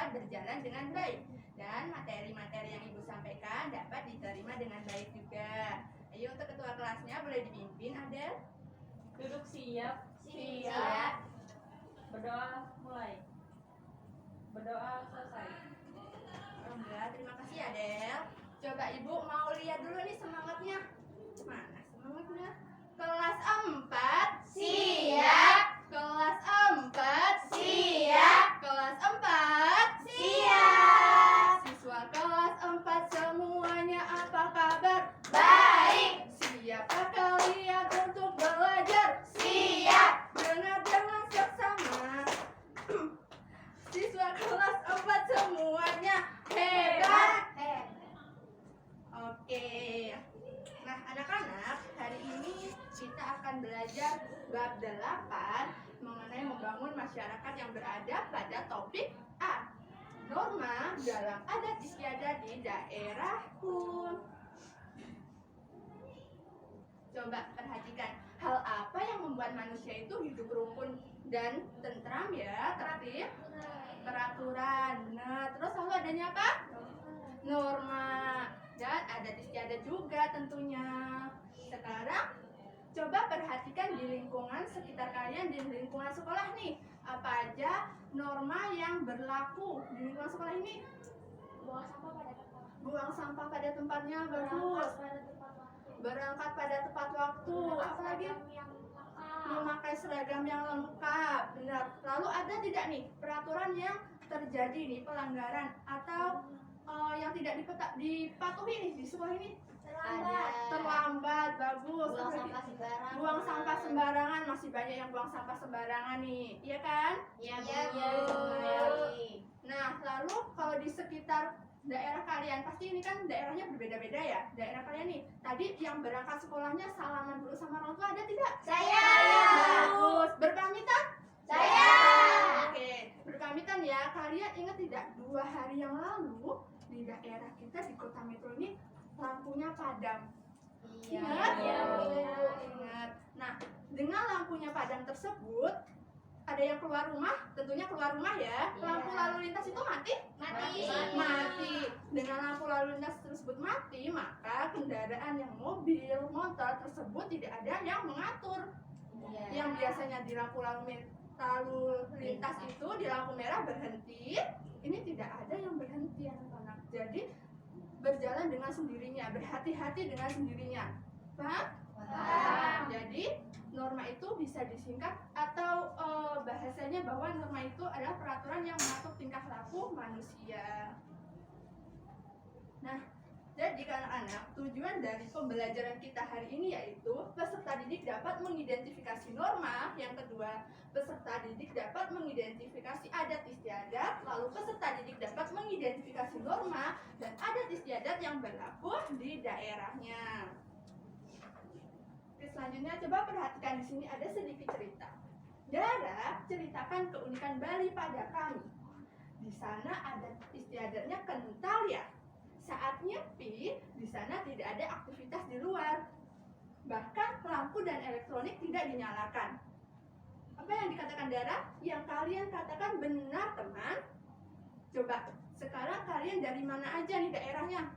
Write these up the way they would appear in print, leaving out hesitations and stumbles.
dapat berjalan dengan baik dan materi-materi yang Ibu sampaikan dapat diterima dengan baik juga. Ayo untuk ketua kelasnya boleh dipimpin, Adel. Duduk siap. Siap. Berdoa mulai. Berdoa selesai. Enggak, terima kasih Adel. Coba Ibu mau lihat dulu nih semangatnya. Mana semangatnya? Kelas 4 Siap. Kelas 4 Siap. Kelas 4 Siap. Siswa kelas 4 semuanya apa kabar? Baik. Siapkah kalian untuk belajar? Siap. Dengar dengan seksama. Siswa kelas 4 semuanya hebat. Oke. Nah, anak-anak, hari ini kita akan belajar bab 8 mengenai membangun masyarakat yang beradab pada topik A. Norma dalam adat istiadat di daerahku. Coba perhatikan, hal apa yang membuat manusia itu hidup rukun dan tentram ya, tertib? Peraturan. Nah, terus lalu adanya apa? Norma. Dan adat istiadat juga tentunya. Sekarang coba perhatikan di lingkungan sekitar kalian, di lingkungan sekolah nih. Apa aja norma yang berlaku di lingkungan sekolah ini? Buang sampah pada tempat. Buang sampah pada tempatnya, bagus. Berangkat pada tepat waktu. Apalagi memakai seragam yang lengkap. Benar. Lalu ada tidak nih peraturan yang terjadi nih, pelanggaran atau yang tidak dipatuhi nih di sekolah ini? Terlambat, bagus. Buang Apalagi sampah sembarangan. buang sampah sembarangan, masih banyak yang buang sampah sembarangan nih, iya kan? Iya, Bu. Nah, lalu kalau di sekitar daerah kalian, pasti ini kan daerahnya berbeda-beda ya. Daerah kalian nih, tadi yang berangkat sekolahnya salaman dulu sama orang tua ada tidak? Saya. Bagus. Berpamitan? Saya. Oke, berpamitan ya. Kalian ingat tidak 2 hari yang lalu di daerah kita di kota metro ini lampunya padam? Ingat? Ingat. Nah, dengan lampunya padam tersebut, ada yang keluar rumah, tentunya keluar rumah ya. Iya. Lampu lalu lintas itu mati? Mati. Dengan lampu lalu lintas tersebut mati, maka kendaraan yang mobil, motor tersebut tidak ada yang mengatur. Yang biasanya di lampu lalu lintas itu di lampu merah berhenti, ini tidak ada yang berhenti anak-anak. Jadi berjalan dengan sendirinya, berhati-hati dengan sendirinya. Paham? Jadi norma itu bisa disingkat atau bahasanya bahwa norma itu adalah peraturan yang mengatur tingkah laku manusia. Nah, jadi anak-anak, tujuan dari pembelajaran kita hari ini yaitu peserta didik dapat mengidentifikasi norma. Yang kedua, peserta didik dapat mengidentifikasi adat istiadat. Lalu peserta didik dapat mengidentifikasi norma dan adat istiadat yang berlaku di daerahnya. Oke, selanjutnya coba perhatikan di sini ada sedikit cerita. Dara, ceritakan keunikan Bali pada kami. Di sana adat istiadatnya kental ya. Saat nyepi, di sana tidak ada aktivitas di luar. Bahkan lampu dan elektronik tidak dinyalakan. Apa yang dikatakan Dara? Yang kalian katakan benar, teman. Coba, sekarang kalian dari mana aja nih daerahnya?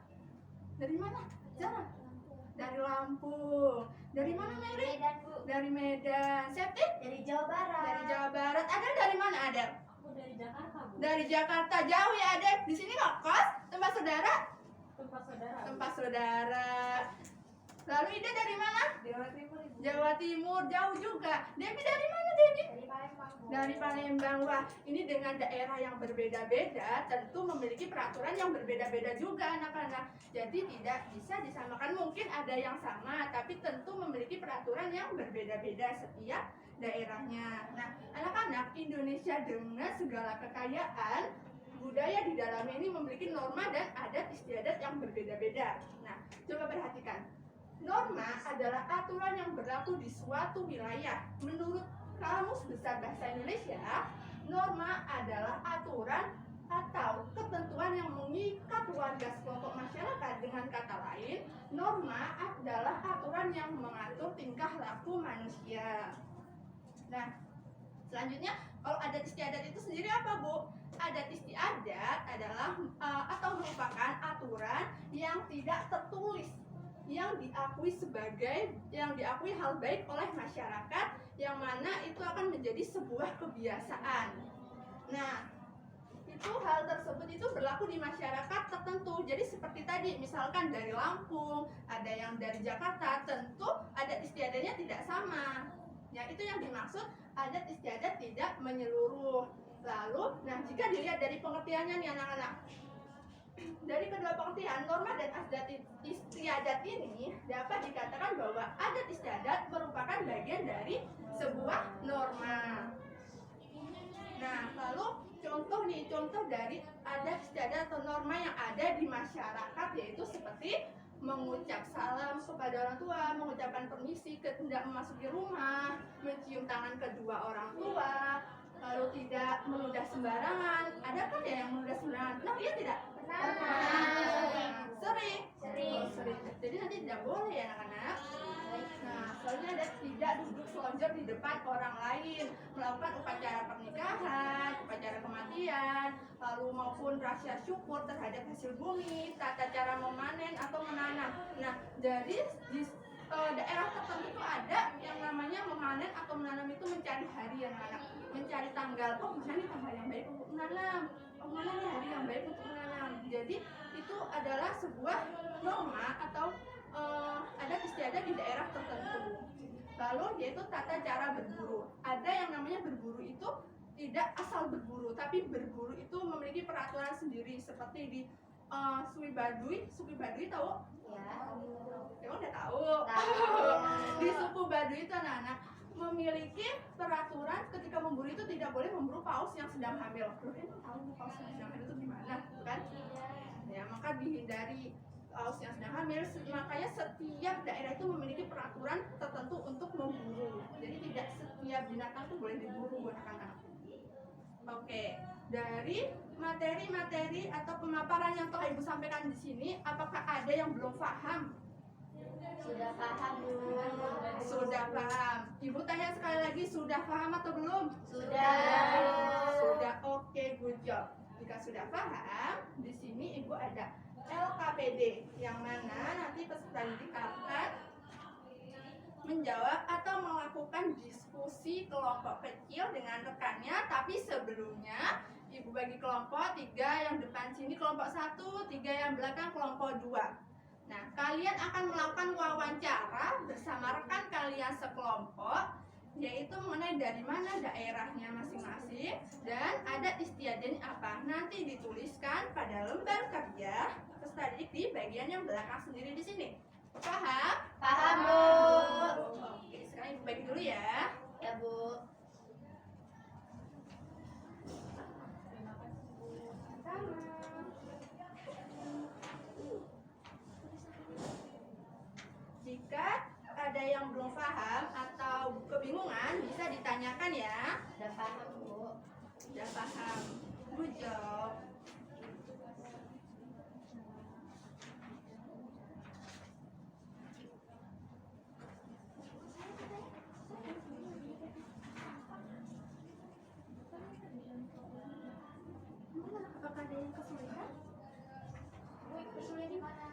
Dari mana? Jangan. Dari Lampung. Dari mana, Mary? Medan, Bu. Dari Medan. Septi? Dari Jawa Barat. Dari Jawa Barat. Adel dari mana, Adel? Aku dari Jakarta, Bu. Dari Jakarta. Jauh ya, Adel. Di sini nggak kos? Tempat saudara? Tempat saudara. Tempat saudara. Lalu Ida dari mana? Jawa Timur, Ibu. Jawa Timur. Jauh juga. Debbie dari mana, Debbie? Dari Palembang, Bu. Dari Palembang. Wah, ini dengan daerah yang berbeda-beda tentu memiliki peraturan yang berbeda-beda juga anak-anak. Jadi tidak bisa disamakan. Mungkin ada yang sama, tapi tentu memiliki peraturan yang berbeda-beda setiap daerahnya. Nah, anak-anak, Indonesia dengan segala kekayaan budaya di dalamnya ini memiliki norma dan adat istiadat yang berbeda-beda. Nah, coba perhatikan. Norma adalah aturan yang berlaku di suatu wilayah. Menurut Kamus Besar Bahasa Indonesia, norma adalah aturan atau ketentuan yang mengikat warga sekelompok masyarakat. Dengan kata lain, norma adalah aturan yang mengatur tingkah laku manusia. Nah, Selanjutnya, kalau adat istiadat itu sendiri apa, Bu? Adat istiadat adalah atau merupakan aturan yang tidak tertulis, yang diakui hal baik oleh masyarakat, yang mana itu akan menjadi sebuah kebiasaan. Nah, itu hal tersebut itu berlaku di masyarakat tertentu. Jadi seperti tadi, misalkan dari Lampung, ada yang dari Jakarta, tentu adat istiadatnya tidak sama. Ya, itu yang dimaksud adat istiadat tidak menyeluruh. Lalu, nah jika dilihat dari pengertiannya nih anak-anak, dari kedua pengertian, norma dan adat istiadat ini dapat dikatakan bahwa adat istiadat merupakan bagian dari sebuah norma. Nah, lalu contoh dari adat istiadat atau norma yang ada di masyarakat, yaitu seperti mengucap salam kepada orang tua, mengucapkan permisi ketika memasuki rumah, mencium tangan kedua orang tua, lalu tidak meludah sembarangan. Ada kan ya yang meludah sembarangan? Nah, iya tidak? Sering. Jadi nanti tidak boleh ya anak-anak. Nah, soalnya ada tidak duduk selonjor di depan orang lain, melakukan upacara pernikahan, upacara kematian, lalu maupun rasa syukur terhadap hasil bumi, tata cara memanen atau menanam. Nah, jadi di daerah tertentu itu ada yang namanya memanen atau menanam itu mencari hari yang anak, mencari tanggal. Oh, mana nih tanggal yang baik untuk menanam? Oh, mana nih hari yang baik untuk menanam? Jadi itu adalah sebuah norma atau adat istiadat di daerah tertentu. Lalu yaitu tata cara berburu. Ada yang namanya berburu itu tidak asal berburu, tapi berburu itu memiliki peraturan sendiri. Seperti di suku Baduy tahu? Ya udah tahu. Di suku Baduy itu anak-anak memiliki peraturan ketika memburu itu tidak boleh memburu paus yang sedang hamil. Loh, emang tahu paus yang sedang hamil itu gimana, kan? Ya, maka dihindari paus yang sedang hamil. Makanya setiap daerah itu memiliki peraturan tertentu untuk memburu. Jadi tidak setiap binatang itu boleh diburu anak-anak. Oke, dari materi-materi atau pemaparan yang telah Ibu sampaikan di sini, apakah ada yang belum paham? Sudah paham, Bu. Sudah paham. Ibu tanya sekali lagi, sudah paham atau belum? Sudah. Oke, good job. Jika sudah paham, di sini Ibu ada LKPD, yang mana nanti peserta didik akan menjawab atau melakukan diskusi kelompok kecil dengan rekannya. Tapi sebelumnya Ibu bagi kelompok 3, yang depan sini kelompok 1, 3 yang belakang kelompok 2. Nah, kalian akan melakukan wawancara bersama rekan kalian sekelompok, yaitu mengenai dari mana daerahnya masing-masing dan adat istiadatnya apa. Nanti dituliskan pada lembar kerja peserta didik di bagian yang belakang sendiri di sini. Paham? Paham, Bu. Oke, sekarang Ibu bagi dulu ya. Ya, Bu. Sama. Jika ada yang belum paham atau kebingungan, bisa ditanyakan ya. Sudah paham, Bu. Sudah paham. Good job. Apakah ada yang kesulitan? Kesulitan di mana?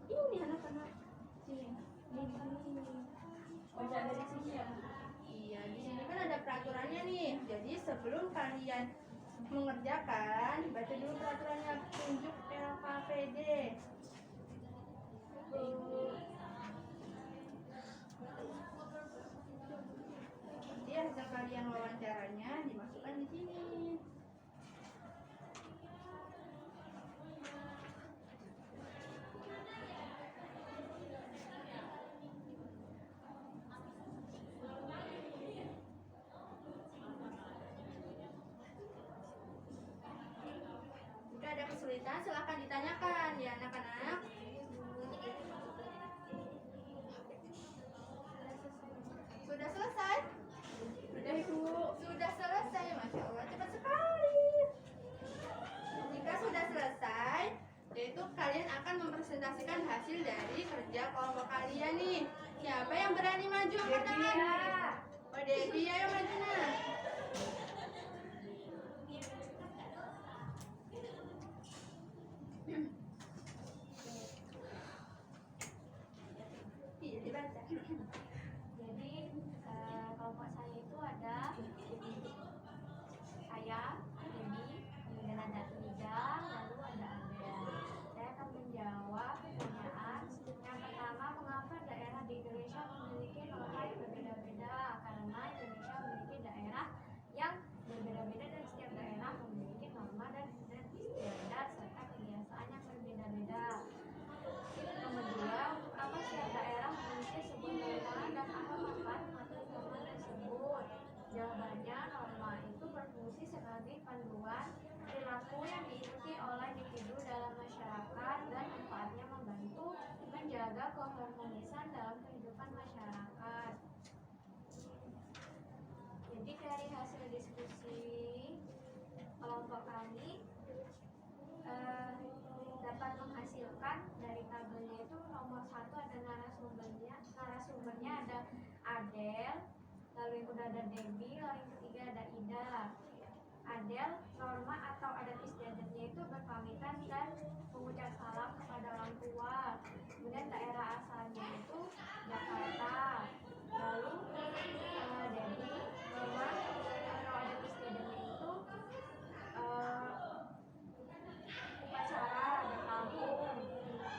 Ini anak-anak. Sini. Ini. Baca dari sini ya, Bu. Iya, di sini kan ada peraturannya nih. Jadi sebelum kalian mengerjakan, baca dulu peraturannya. Tunjuk LKPD. Jadi hasil kalian wawancaranya dimasukkan di sini. Jika ada kesulitan, silahkan ditanyakan ya anak-anak. Sudah selesai? Sudah Ibu? Sudah selesai, Masya Allah, cepat sekali. Jika sudah selesai, yaitu kalian akan mempresentasikan hasil dari kerja kelompok kalian nih. Siapa yang berani maju angkat tangan? Oh Dedi, ayo maju nah. Iya dibaca. Jadi kelompok saya itu ada saya, Debbie, kemudian ada Ida, lalu ada Anda. Saya akan menjawab pertanyaan. Yang pertama, mengapa daerah di Indonesia memiliki norma yang berbeda-beda? Karena Indonesia memiliki daerah yang berbeda-beda dan setiap daerah memiliki norma dan istiadat serta kebiasaan yang berbeda-beda. Nomor dua, untuk apa setiap daerah memiliki sebuah norma dan apa manfaat mematuhi norma tersebut? Jawabannya, norma itu berfungsi sebagai panduan perilaku yang diikuti oleh individu dalam masyarakat dan manfaatnya membantu menjaga keharmonisan dalam kehidupan masyarakat. Jadi dari hasil diskusi kelompok kami dapat menghasilkan dari tabelnya itu nomor 1 ada narasumbernya ada Adel, lalu yang kedua ada Debbie, lalu yang ketiga ada Ida. Adel, norma atau adat istiadatnya itu berpamitan dan mengucap salam kepada orang tua. Kemudian daerah asalnya itu Jakarta. Lalu Debbie, norma atau adat istiadatnya itu upacara ada kampung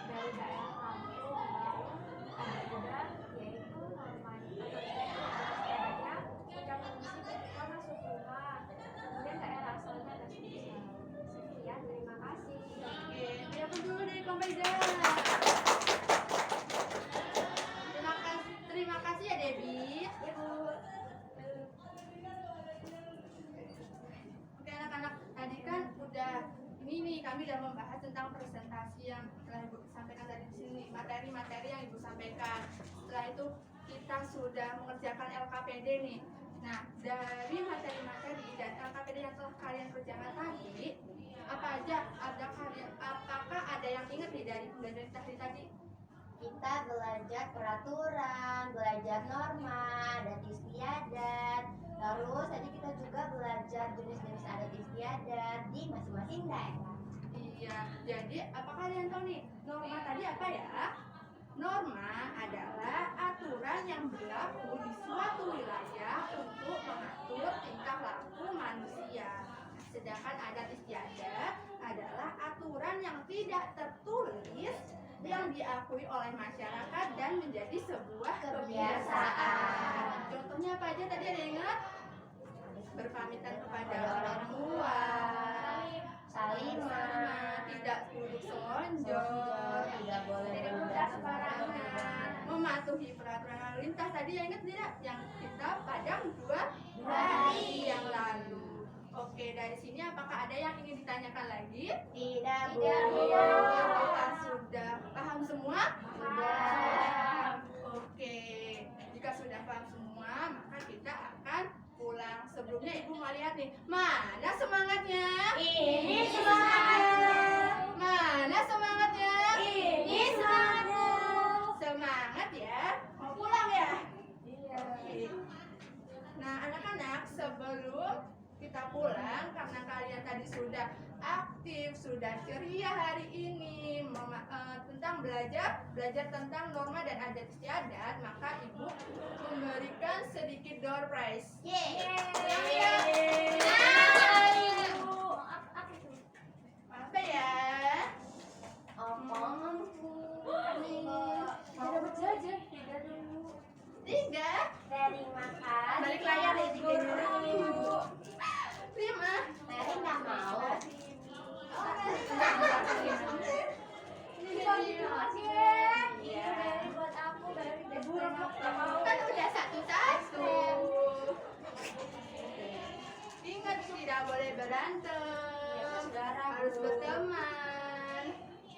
dari daerah kampung. Lalu ada juga yaitu norma atau istiadatnya ucapan misi ketika masuk rumah. Kemudian daerah asalnya ada Sumsel. Sekian, terima kasih. Oke, siapa dulu dari Komeda? Terima kasih ya Debbie. Ya Bu. Oke anak-anak, tadi kan udah ini nih kami udah membahas tentang presentasi yang telah Ibu sampaikan tadi di sini, materi-materi yang Ibu sampaikan. Setelah itu kita sudah mengerjakan LKPD nih. Nah, dari materi-materi dan LKPD yang telah kalian kerjakan tadi, apa aja apakah ada yang ingat nih dari pembelajaran tadi? Kita belajar peraturan, belajar norma, dan istiadat. Terus tadi kita juga belajar jenis-jenis adat istiadat di masing-masing daerah. Iya, jadi apakah kalian tahu nih norma tadi apa ya? Norma adalah aturan yang berlaku di suatu wilayah untuk mengatur tingkah laku manusia. Sedangkan adat istiadat adalah aturan yang tidak tertulis yang diakui oleh masyarakat dan menjadi sebuah kebiasaan. Contohnya apa aja tadi ada yang ingat? Berpamitan kepada orang tua, Salimah, tidak duduk selonjor, tidak boleh tidak berbuat sembarangan, mematuhi peraturan lalu lintas. Tadi yang ingat tidak? Yang kita padang dua hari yang lalu. Oke, dari sini apakah ada yang ingin ditanyakan lagi? Tidak Tidak, boleh. kita sudah paham semua? Sudah. Oke, jika sudah paham semua, maka kita akan pulang. Sebelumnya Ibu mau lihat nih, mana semangatnya? Ini semangatnya. Mana semangatnya? Ini semangatnya. Semangat ya? Mau pulang ya? Iya. Oke. Nah, anak-anak, sebelum kita pulang, karena kalian tadi sudah aktif, sudah ceria hari ini tentang belajar tentang norma dan adat istiadat, maka Ibu memberikan sedikit door prize. Senang ya? Apa ya? Tidak berjajan. Tidak dulu. 3. Terima kasih. Balik layar ya 3 dulu. 5. Teri nggak mau. Kan udah satu-satu. Ingat tidak boleh berantem, harus berteman.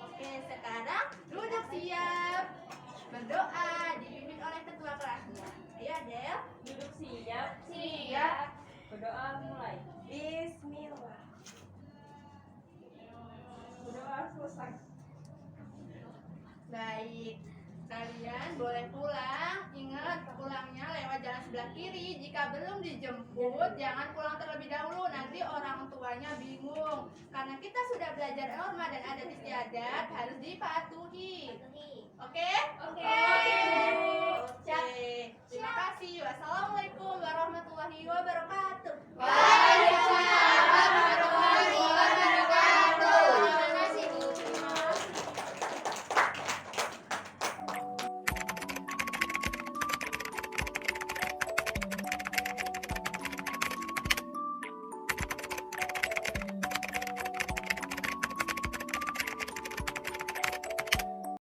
Oke, sekarang duduk siap. Berdoa dipimpin oleh ketua kelasnya. Ayo Adel. Duduk siap. Siap. Berdoa mulai. Bismillah. Berdoa selesai. Baik, kalian kalian boleh pulang. Ingat, pulangnya lewat jalan sebelah kiri. Jika belum dijemput, jangan pulang terlebih dahulu. Nanti orang tuanya bingung. Karena kita sudah belajar norma dan adat istiadat harus dipatuhi. Oke? Oke.